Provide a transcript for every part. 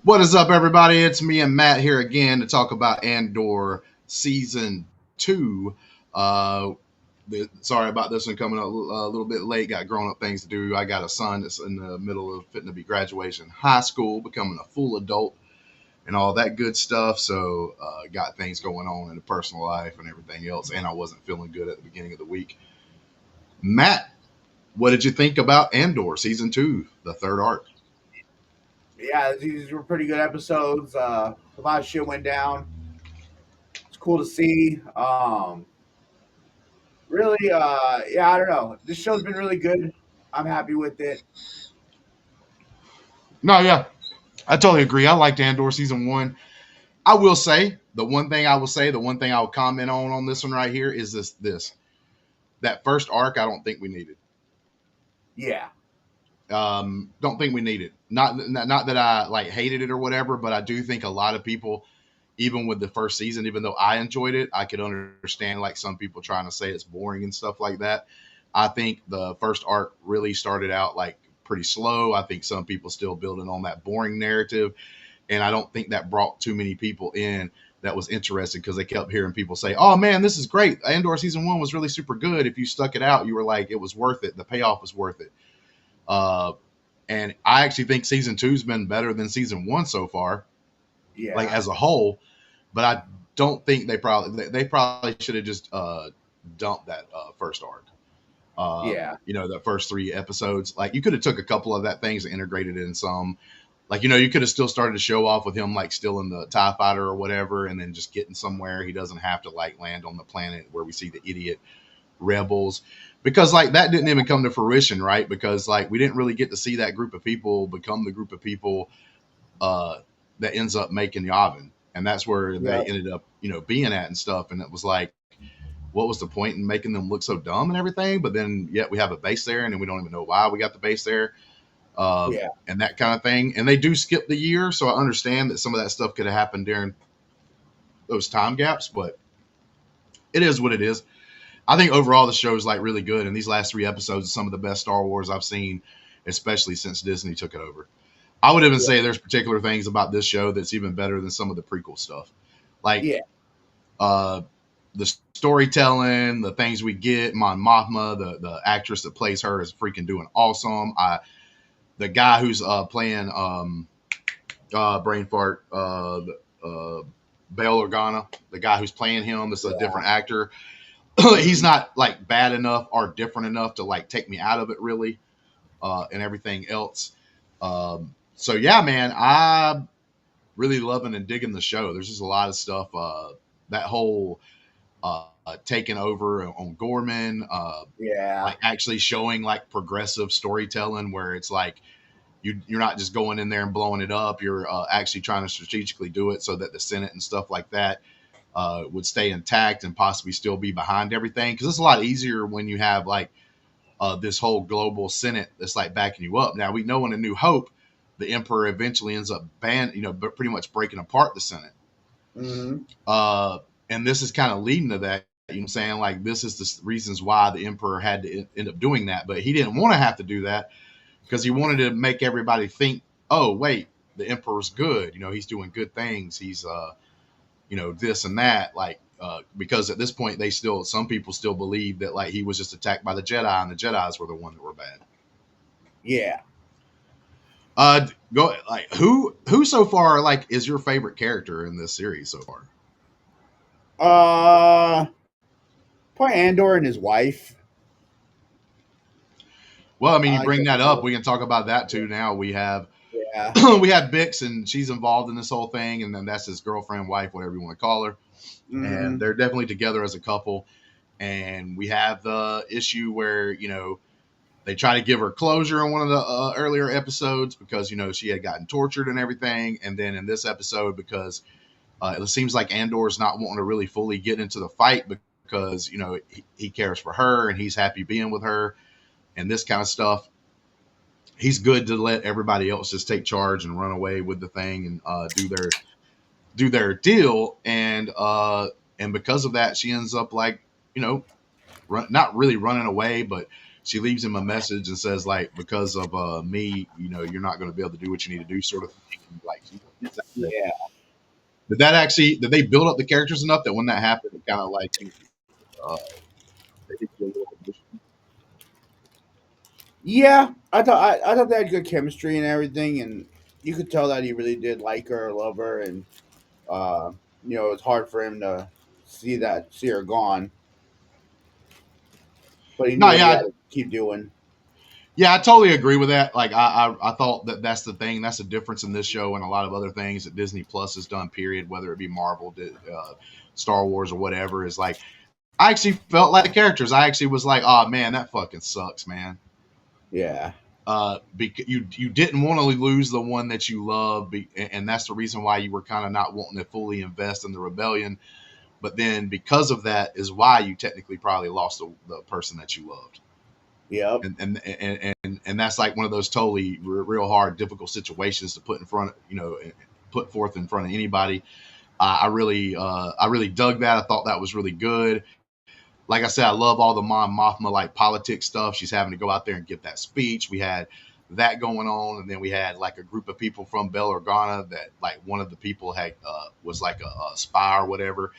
What is up, everybody? It's me and Matt here again to talk about Andor Season 2. Uh, Sorry about this one coming up a little bit late. Got grown up things to do. I got a son that's in the middle of fitting to be graduation high school, becoming a full adult, and all that good stuff. So, got things going on in the personal life and everything else. And I wasn't feeling good at the beginning of the week. Matt, what did you think about Andor Season 2, the third arc? Yeah, these were pretty good episodes. A lot of shit went down. It's cool to see. Really, yeah, I don't know. This show's been really good. I'm happy with it. No, yeah, I totally agree. I liked Andor Season 1. I will say the one thing I will comment on this one right here is this that first arc. I don't think we needed. Yeah, Don't think we needed. Not that I like hated it or whatever, but I do think a lot of people, even with the first season, even though I enjoyed it, I could understand like some people trying to say it's boring and stuff like that. I think the first arc really started out like pretty slow. I think some people still building on that boring narrative, and I don't think that brought too many people in that was interested because they kept hearing people say, "Oh man, this is great. Andor season 1 was really super good. If you stuck it out, you were like it was worth it. The payoff was worth it." Uh, and I actually think season 2's been better than season 1 so far, like yeah, as a whole. But I don't think they probably should have just dumped that first arc. yeah, The first 3 episodes. Like you could have took a couple of that things and integrated it in some. Like you could have still started to show off with him like still in the TIE fighter or whatever, and then just getting somewhere. He doesn't have to like land on the planet where we see the idiot rebels, because like that didn't even come to fruition, right? Because like we didn't really get to see that group of people become the group of people uh, that ends up making Yavin, and that's where they yeah, ended up being at and stuff. And it was like, what was the point in making them look so dumb and everything? But then yet we have a base there, and then we don't even know why we got the base there, yeah, and that kind of thing. And they do skip the year, so I understand that some of that stuff could have happened during those time gaps, but it is what it is. I think overall the show is like really good, and these last 3 episodes are some of the best Star Wars I've seen, especially since Disney took it over. I would even yeah, say there's particular things about this show that's even better than some of the prequel stuff, like yeah, uh, the storytelling, the things we get. Mon Mothma, the actress that plays her, is freaking doing awesome. The guy who's playing brain fart, Bail Organa, the guy who's playing him, this is a yeah, different actor. He's not like bad enough or different enough to like take me out of it really, and everything else. So yeah, man, I really loving and digging the show. There's just a lot of stuff. That whole taking over on Gorman, yeah, like actually showing like progressive storytelling where it's like you're not just going in there and blowing it up. You're actually trying to strategically do it so that the Senate and stuff like that would stay intact and possibly still be behind everything. Because it's a lot easier when you have like this whole global Senate that's like backing you up. Now we know in A New Hope, the Emperor eventually ends up but pretty much breaking apart the Senate. mm-hmm. Uh, and this is kind of leading to that. You know what I'm saying? Like this is the reasons why the Emperor had to end up doing that, but he didn't want to have to do that because he wanted to make everybody think, oh wait, the Emperor's good. He's doing good things. He's this and that. Like because at this point, some people still believe that like he was just attacked by the Jedi, and the Jedi's were the one that were bad. Yeah. Go like who so far like is your favorite character in this series so far? Uh, Probably Andor and his wife. Well, I mean, I you like bring them that up, both. we can talk about that Yeah, too. Now we have yeah, we have Bix, and she's involved in this whole thing, and then that's his girlfriend, wife, whatever you want to call her, and mm-hmm. they're definitely together as a couple. And we have the issue where they try to give her closure in one of the earlier episodes because she had gotten tortured and everything, and then in this episode because it seems like Andor's not wanting to really fully get into the fight because he cares for her and he's happy being with her and this kind of stuff. He's good to let everybody else just take charge and run away with the thing and do their deal, and because of that, she ends up like not really running away, but she leaves him a message and says like, because of me, you're not going to be able to do what you need to do, sort of thing. Like, she gets out there. Yeah. Did they build up the characters enough that when that happened, it kind of like, uh, they hit you a little emotional? Yeah, I thought they had good chemistry and everything, and you could tell that he really did like her, love her, and uh, it was hard for him to see her gone, but he knew No, what he yeah, had to keep doing. yeah, I totally agree with that. Like, I thought that that's the thing. That's the difference in this show and a lot of other things that Disney Plus has done. Period. Whether it be Marvel, Star Wars, or whatever, is like I actually felt like the characters. I actually was like, oh man, that fucking sucks, man. Yeah, Because you didn't want to lose the one that you love, and that's the reason why you were kind of not wanting to fully invest in the rebellion. But then because of that is why you technically probably lost the person that you loved. yep, And that's like one of those totally real hard, difficult situations to put in front, put forth in front of anybody. I really dug that. I thought that was really good. Like I said, I love all the Mon Mothma like politics stuff. She's having to go out there and give that speech. We had that going on, and then we had like a group of people from Bel Organa that like one of the people had was like a spy or whatever.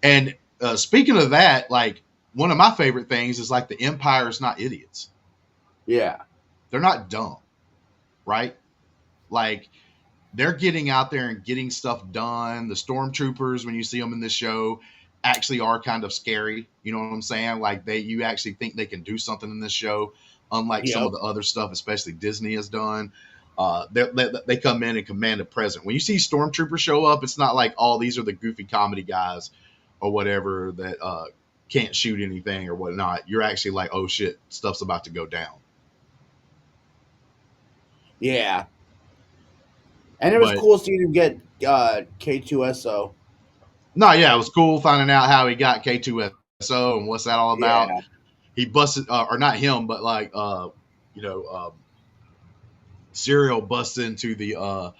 And speaking of that, like one of my favorite things is like the Empire's not idiots. yeah, They're not dumb, right? Like they're getting out there and getting stuff done. The stormtroopers, when you see them in this show, actually are kind of scary. You know what I'm saying? Like you actually think they can do something in this show, unlike some yep, of the other stuff, especially Disney has done. They come in and command a present. When you see stormtroopers show up, it's not like, oh, these are the goofy comedy guys or whatever that can't shoot anything or whatnot. You're actually like, oh shit, stuff's about to go down. yeah. And it was But cool seeing him get K2SO. no, yeah, it was cool finding out how he got K2SO and what's that all about. Yeah, He busted, or not him, but like, you know, Serial busts into the.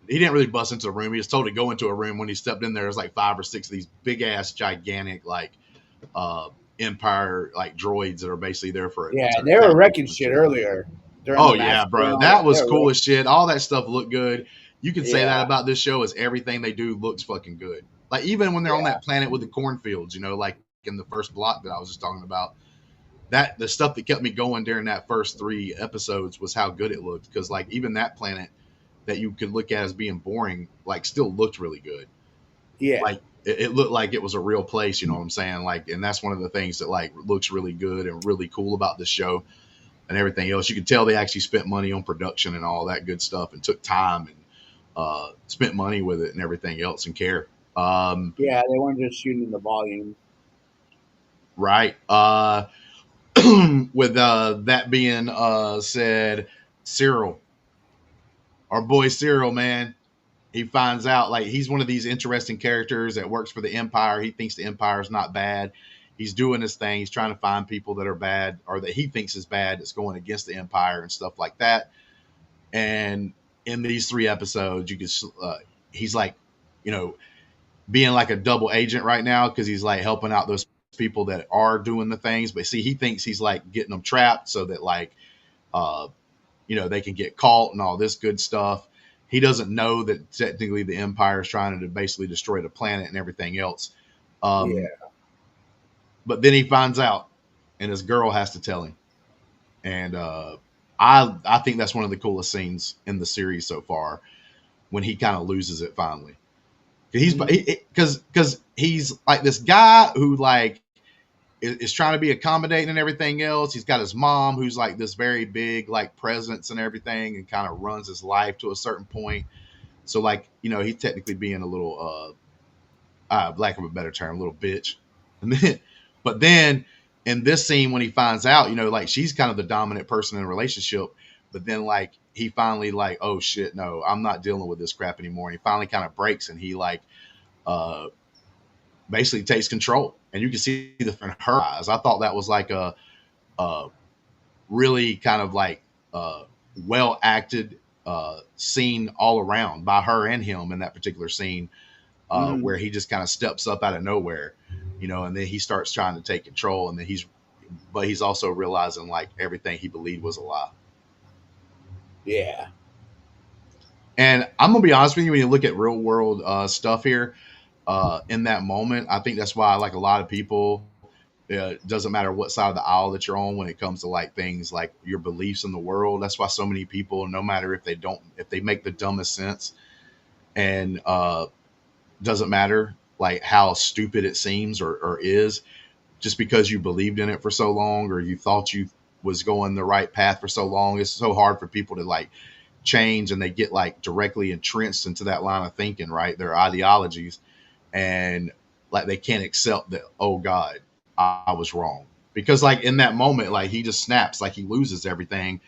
He didn't really bust into a room. He was told to go into a room. When he stepped in there, there's like 5 or 6 of these big ass, gigantic, like Empire like droids that are basically there for yeah. to And they were attack wrecking people and shit shit. earlier during the Oh yeah, massacre and bro, all that that. They was were cool as shit. All that stuff looked good. You can say that yeah, about this show, is everything they do looks fucking good. Like even when they're on yeah, that planet with the cornfields, like in the first block that I was just talking about, that the stuff that kept me going during that first 3 episodes was how good it looked. Because like even that planet that you could look at as being boring, like still looked really good. yeah, Like it looked like it was a real place. You know what I'm saying? Like, and that's one of the things that like looks really good and really cool about this show and everything else. You can tell they actually spent money on production and all that good stuff and took time and spent money with it and everything else and care. Um, yeah. They weren't just shooting the volume. right. With that being said, Cyril, our boy Cyril, man, he finds out like he's one of these interesting characters that works for the Empire. He thinks the Empire is not bad. He's doing his thing. He's trying to find people that are bad or that he thinks is bad that's going against the Empire and stuff like that. And in these 3 episodes, you can he's like, you know, being like a double agent right now because he's like helping out those people that are doing the things. But see, he thinks he's like getting them trapped so that like uh, they can get caught and all this good stuff. He doesn't know that technically the Empire is trying to basically destroy the planet and everything else. Um, Yeah, but then he finds out, and his girl has to tell him. And I think that's one of the coolest scenes in the series so far when he kind of loses it finally. Because he's like this guy who like is trying to be accommodating and everything else. He's got his mom who's like this very big like presence and everything and kind of runs his life to a certain point. So like, he's technically being a little lack of a better term, a little bitch. And then but then in this scene when he finds out, like she's kind of the dominant person in the relationship, but then like he finally like, oh shit, no, I'm not dealing with this crap anymore. And he finally kind of breaks and he like uh basically takes control, and you can see the in her eyes. I thought that was like a really kind of like well acted scene all around by her and him in that particular scene, mm-hmm. where he just kind of steps up out of nowhere, and then he starts trying to take control, and then he's but he's also realizing like everything he believed was a lie. Yeah. And I'm gonna be honest with you, when you look at real world stuff here, in that moment, I think that's why like a lot of people, doesn't matter what side of the aisle that you're on when it comes to like things like your beliefs in the world. That's why so many people, no matter if they make the dumbest sense, and doesn't matter like how stupid it seems or is, just because you believed in it for so long or you thought you was going the right path for so long, it's so hard for people to like change, and they get like directly entrenched into that line of thinking, right? Their ideologies, and like they can't accept that, oh God, I was wrong. Because like in that moment, like he just snaps, like he loses everything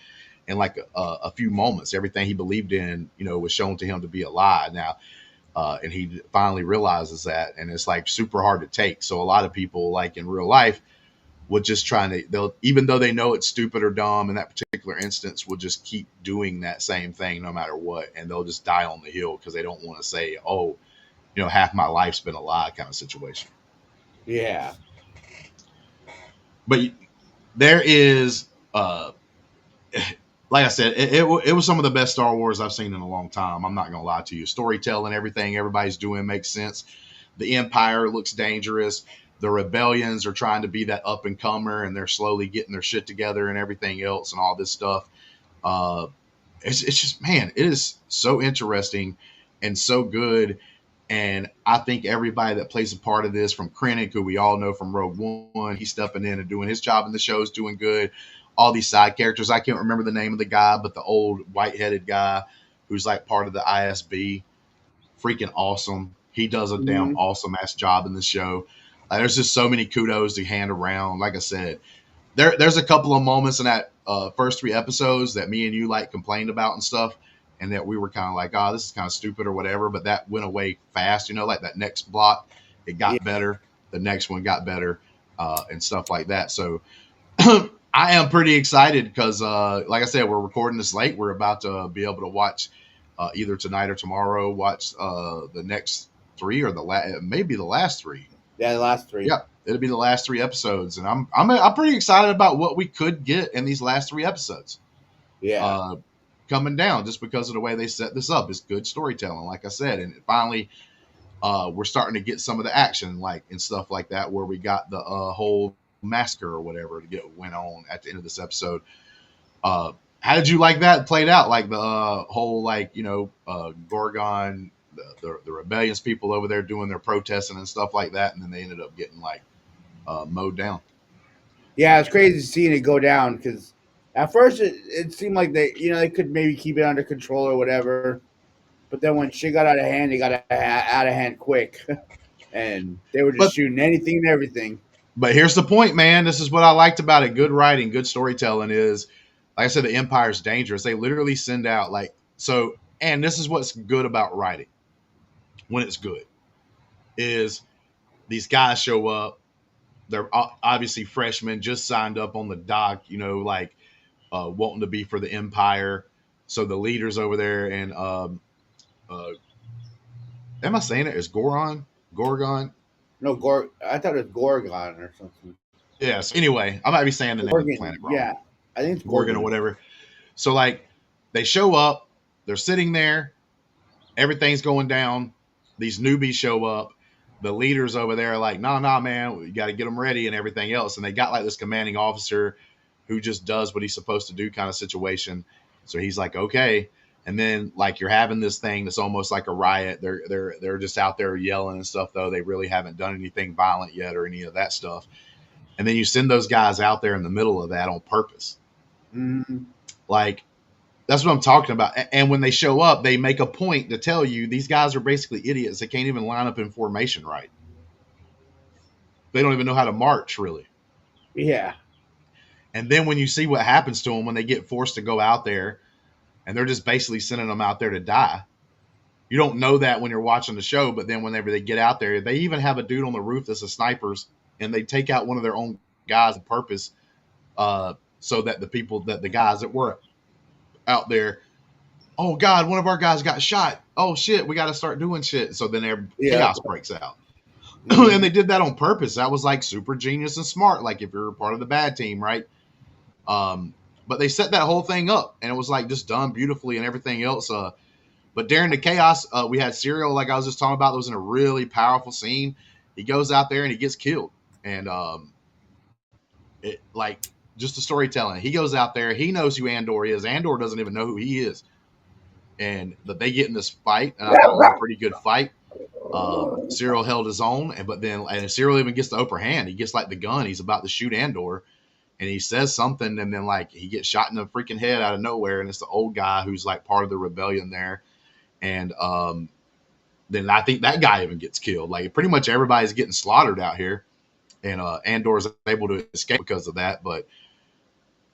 in like a few moments. Everything he believed in, was shown to him to be a lie now. And he finally realizes that, and it's like super hard to take. So a lot of people, like in real life, would just they'll, even though they know it's stupid or dumb in that particular instance, will just keep doing that same thing no matter what, and they'll just die on the hill because they don't want to say, oh, half my life's been a lie kind of situation. Yeah. But there is, like I said, it was some of the best Star Wars I've seen in a long time. I'm not gonna lie to you. Storytelling, everything everybody's doing makes sense. The Empire looks dangerous. The rebellions are trying to be that up and comer, and they're slowly getting their shit together and everything else and all this stuff. Uh, it's just, man, it is so interesting and so good. And I think everybody that plays a part of this, from Krennic, who we all know from Rogue One, he's stepping in and doing his job in the show, is doing good. All these side characters, I can't remember the name of the guy, but the old white-headed guy who's like part of the ISB, freaking awesome. He does a damn Mm-hmm. awesome ass job in the show. There's just so many kudos to hand around. Like I said, there's a couple of moments in that first 3 episodes that me and you like complained about and stuff, and that we were kind of like, oh, this is kind of stupid or whatever. But that went away fast. Like that next block, it Yeah. got better. The next one got better, and stuff like that. So I am pretty excited because, like I said, we're recording this late. We're about to be able to watch either tonight or tomorrow. Watch the next 3 or maybe the last 3. Yeah, the last 3. Yeah, it'll be the last 3 episodes, and I'm pretty excited about what we could get in these last 3 episodes. Yeah. Coming down just because of the way they set this up. It's good storytelling, like I said, and finally we're starting to get some of the action, like and stuff like that, where we got the whole massacre or whatever went on at the end of this episode. How did you like that played out? Like the whole Gorgon, the rebellious people over there doing their protesting and stuff like that, and then they ended up getting like mowed down. Yeah, it's crazy seeing it go down because at first it seemed like they could maybe keep it under control or whatever, but then when shit got out of hand, they got out of hand quick, and they were just shooting anything and everything. But here's the point, man. This is what I liked about it. Good writing, good storytelling is, like I said, the Empire's dangerous. They literally send out and this is what's good about writing when it's good, is these guys show up. They're obviously freshmen, just signed up on the dock, wanting to be for the Empire. So the leaders over there, and am I saying it? Is Gorgon? No, I thought it was Gorgon or something. Yes. Anyway, I might be saying the name of the planet wrong. Yeah, I think it's Gorgon or whatever. So they show up, they're sitting there, everything's going down. These newbies show up. The leaders over there are like, nah, man, we got to get them ready and everything else. And they got like this commanding officer who just does what he's supposed to do kind of situation. So he's like, okay. And then like you're having this thing that's almost like a riot. They're just out there yelling and stuff, though. They really haven't done anything violent yet or any of that stuff. And then you send those guys out there in the middle of that on purpose. Mm-hmm. Like, that's what I'm talking about. And when they show up, they make a point to tell you these guys are basically idiots. They can't even line up in formation right. They don't even know how to march, really. Yeah. And then when you see what happens to them when they get forced to go out there, and they're just basically sending them out there to die. You don't know that when you're watching the show, but then whenever they get out there, they even have a dude on the roof that's a snipers, and they take out one of their own guys on purpose, so that the guys that were out there, oh God, one of our guys got shot. Oh shit, we got to start doing shit. So then chaos breaks out. And they did that on purpose. That was like super genius and smart. Like if you're part of the bad team, right? But they set that whole thing up, and it was like just done beautifully and everything else. But during the chaos, we had Serial, like I was just talking about, that was in a really powerful scene. He goes out there and he gets killed, and it like just the storytelling. He goes out there, he knows who Andor is. Andor doesn't even know who he is, and but they get in this fight, and I thought it was a pretty good fight. Serial held his own, and Serial even gets the upper hand. He gets like the gun. He's about to shoot Andor, and he says something, and then like he gets shot in the freaking head out of nowhere, and it's the old guy who's like part of the rebellion there, and then I think that guy even gets killed. Like pretty much everybody's getting slaughtered out here, and Andor's able to escape because of that. But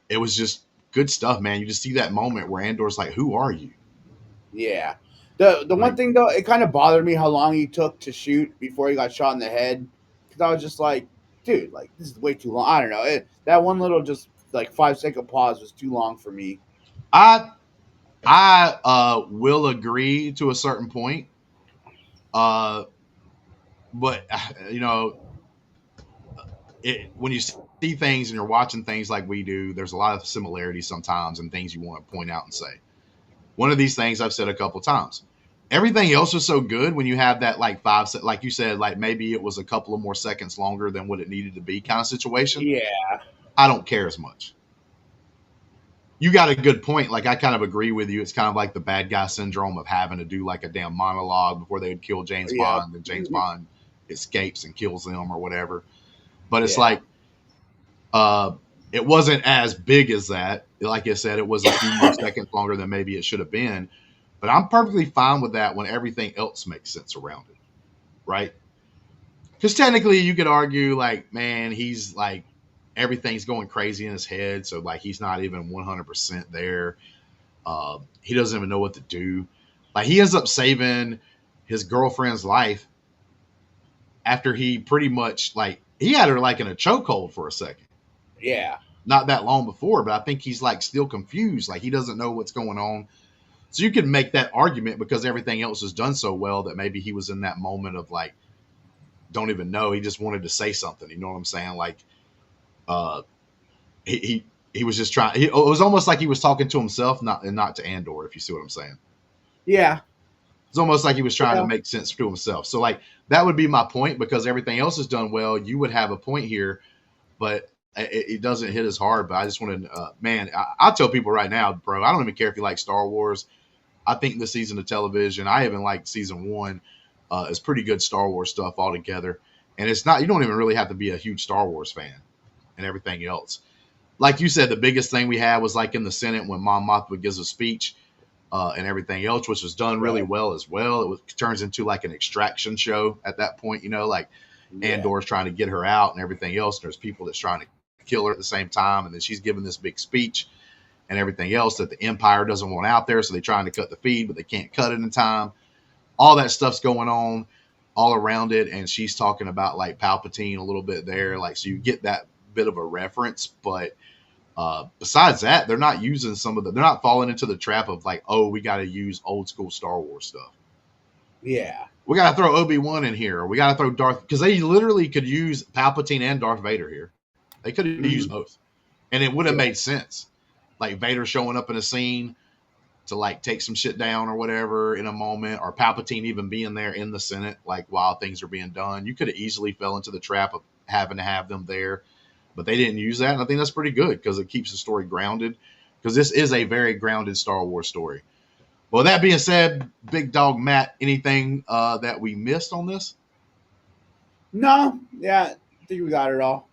it was just good stuff, man. You just see that moment where Andor's like, "Who are you?" Yeah. The one Like, thing though, it kind of bothered me how long he took to shoot before he got shot in the head. Because I was just like, dude, like this is way too long. I don't know. That one little just like 5 second pause was too long for me. I will agree to a certain point, uh, but you know, when you see things and you're watching things like we do, there's a lot of similarities sometimes and things you want to point out and say. One of these things I've said a couple times. Everything else is so good when you have that like like you said, like maybe it was a couple of more seconds longer than what it needed to be kind of situation. Yeah. I don't care as much. You got a good point. Like I kind of agree with you. It's kind of like the bad guy syndrome of having to do like a damn monologue before they would kill James Yeah. Bond, and James Bond escapes and kills them or whatever. But it's Yeah. like it wasn't as big as that. Like I said, it was a few more seconds longer than maybe it should have been. But I'm perfectly fine with that when everything else makes sense around it, right? Because technically, you could argue, like, man, he's like everything's going crazy in his head, so like he's not even 100% there. He doesn't even know what to do. Like he ends up saving his girlfriend's life after he pretty much like he had her like in a chokehold for a second. Yeah. Not that long before, but I think he's like still confused, like he doesn't know what's going on. So you can make that argument because everything else is done so well that maybe he was in that moment of like don't even know. He just wanted to say something. You know what I'm saying? Like uh, he was just trying. It was almost like he was talking to himself, not to Andor. If you see what I'm saying. Yeah. It's almost like he was trying Yeah. to make sense to himself. So like that would be my point because everything else is done well. You would have a point here, but it doesn't hit as hard. But I just want to, man, I'll tell people right now, bro. I don't even care if you like Star Wars. I think this season of television, I even like season one, is pretty good Star Wars stuff altogether. And it's not, you don't even really have to be a huge Star Wars fan and everything else. Like you said, the biggest thing we had was like in the Senate when Mon Mothma gives a speech and everything else, which was done really well as well. It turns into like an extraction show at that point, you know, like Andor's trying to get her out and everything else. And there's people that's trying to kill her at the same time. And then she's giving this big speech and everything else that the Empire doesn't want out there. So they're trying to cut the feed, but they can't cut it in time. All that stuff's going on all around it. And she's talking about like Palpatine a little bit there. Like, so you get that bit of a reference, but besides that, they're not using they're not falling into the trap of like, oh, we got to use old school Star Wars stuff. Yeah. We got to throw Obi-Wan in here. Or we got to throw Darth, because they literally could use Palpatine and Darth Vader here. They could have used both. And it would have made sense. Like Vader showing up in a scene to like take some shit down or whatever in a moment, or Palpatine even being there in the Senate, like while things are being done. You could have easily fell into the trap of having to have them there, but they didn't use that. And I think that's pretty good because it keeps the story grounded, because this is a very grounded Star Wars story. Well, that being said, Big Dog Matt, anything that we missed on this? No. Yeah. I think we got it all.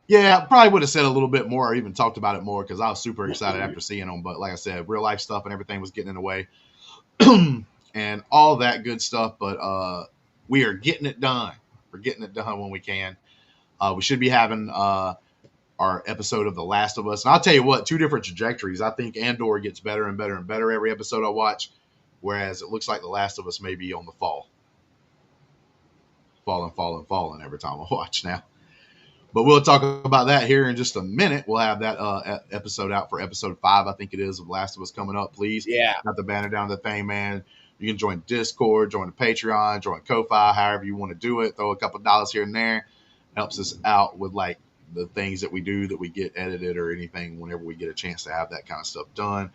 Yeah, I probably would have said a little bit more or even talked about it more because I was super excited after seeing them. But like I said, real life stuff and everything was getting in the way and all that good stuff. But we are getting it done. We're getting it done when we can. We should be having our episode of The Last of Us. And I'll tell you what, two different trajectories. I think Andor gets better and better and better every episode I watch, whereas it looks like The Last of Us may be on the fall. Falling every time I watch now. But we'll talk about that here in just a minute. We'll have that episode out for episode 5, I think it is, of Last of Us coming up. Please, Yeah. got the banner down the thing, man. You can join Discord, join the Patreon, join Ko-Fi, however you want to do it. Throw a couple dollars here and there. Helps us out with like the things that we do that we get edited or anything whenever we get a chance to have that kind of stuff done.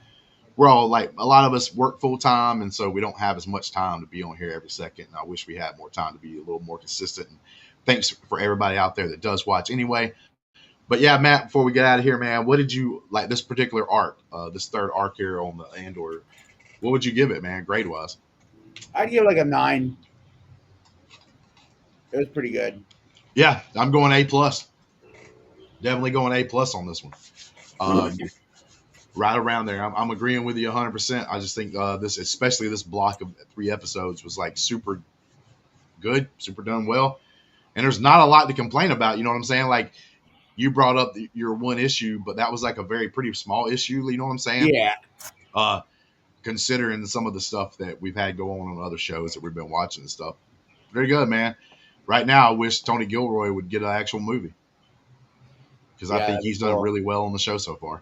We're all like, a lot of us work full time, and so we don't have as much time to be on here every second. And I wish we had more time to be a little more consistent. And thanks for everybody out there that does watch anyway. But yeah, Matt, before we get out of here, man, what did you like this particular arc, this third arc here on the Andor? What would you give it, man, grade wise? I'd give it like a 9. It was pretty good. Yeah, I'm going A plus. Definitely going A plus on this one. Right around there. I'm agreeing with you 100%. I just think this, especially this block of 3 episodes, was like super good, super done well. And there's not a lot to complain about. You know what I'm saying? Like, you brought up your one issue, but that was like a very pretty small issue. You know what I'm saying? Yeah. Considering some of the stuff that we've had going on other shows that we've been watching and stuff. Very good, man. Right now, I wish Tony Gilroy would get an actual movie. Because I think he's done really well on the show so far.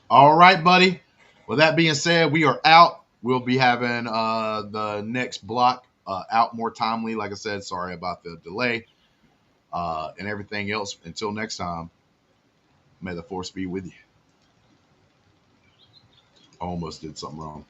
All right, buddy. With that being said, we are out. We'll be having the next block out more timely. Like I said, sorry about the delay and everything else. Until next time, may the force be with you. Almost did something wrong.